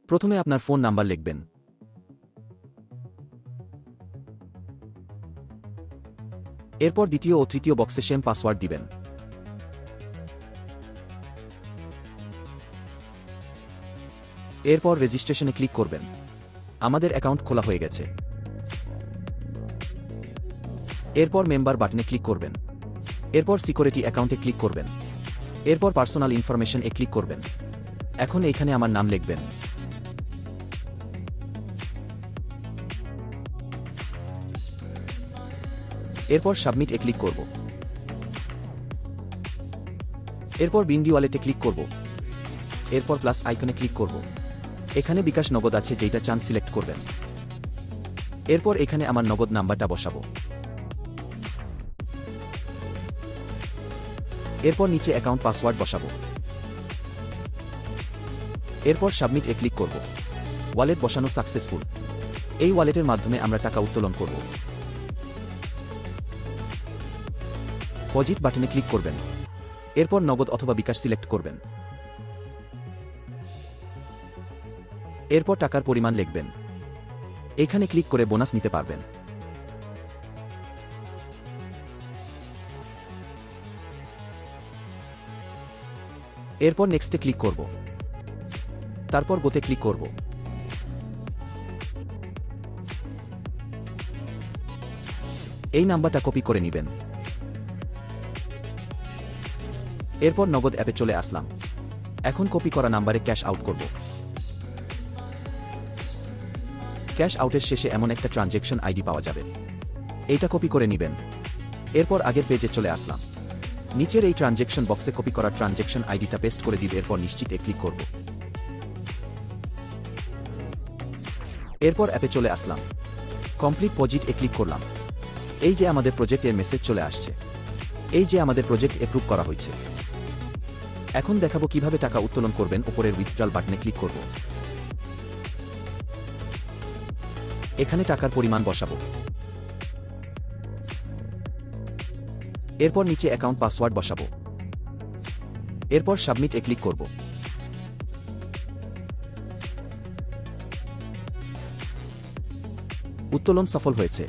প্রথমে আপনার phone number লিখবেন। এরপর দ্বিতীয় ও তৃতীয় বক্সে সেম পাসওয়ার্ড দিবেন। এরপর রেজিস্ট্রেশনে ক্লিক করবেন। আমাদের অ্যাকাউন্ট খোলা হয়ে গেছে। এরপর মেম্বার বাটনে ক্লিক করবেন। এরপর সিকিউরিটি অ্যাকাউন্টে ক্লিক করবেন। এরপর পার্সোনাল ইনফরমেশন এ ক্লিক করবেন। এখন এইখানে আমার নাম লিখবেন। এরপর সাবমিট এ ক্লিক করব। এরপর বিন্ডি ওয়ালেটে ক্লিক করব। এরপর প্লাস আইকনে ক্লিক করব। এখানে বিকাশ নগদ আছে, যেটা চান সিলেক্ট করবেন। এরপর এখানে আমার নগদ নাম্বারটা বসাবো। এরপর নিচে অ্যাকাউন্ট পাসওয়ার্ড বসাবো। এরপর সাবমিট এ ক্লিক করব। ওয়ালেট বসানো সাকসেসফুল। এই ওয়ালেটের মাধ্যমে আমরা টাকা উত্তোলন করব। ডিপোজিট বাটনে ক্লিক করবেন। এরপর নগদ অথবা বিকাশ সিলেক্ট করবেন। এরপর টাকার পরিমাণ লিখবেন। এখানে ক্লিক করে বোনাস নিতে পারবেন। এরপর নেক্সটে ক্লিক করব। তারপর গোতে ক্লিক করব। এই নাম্বারটা কপি করে নেবেন। এরপর নগদ অ্যাপে চলে আসলাম। এখন কপি করা নাম্বারে ক্যাশ আউট করব। ক্যাশ আউটের শেষে এমন একটা ট্রানজ্যাকশন আইডি পাওয়া যাবে, এইটা কপি করে নেবেন। এরপর আগের পেজে চলে আসলাম। নিচের এই ট্রানজ্যাকশন বক্সে কপি করা ট্রানজ্যাকশন আইডিটা পেস্ট করে দিব। এরপর নিশ্চিত এ ক্লিক করব। এরপর অ্যাপে চলে আসলাম। কমপ্লিট ডিপোজিট এ ক্লিক করলাম। এই যে আমাদের প্রজেক্টের মেসেজ চলে আসছে। এই যে আমাদের প্রজেক্ট অ্যাপ্রুভ করা হয়েছে। এখন দেখাবো কিভাবে টাকা উত্তোলন করবেন। উপরের উইথড্রল বাটনে ক্লিক করব। এখানে টাকার পরিমাণ বসাবো। এরপর নিচে অ্যাকাউন্ট পাসওয়ার্ড বসাবো। এরপর সাবমিট এ ক্লিক করব। উত্তোলন সফল হয়েছে।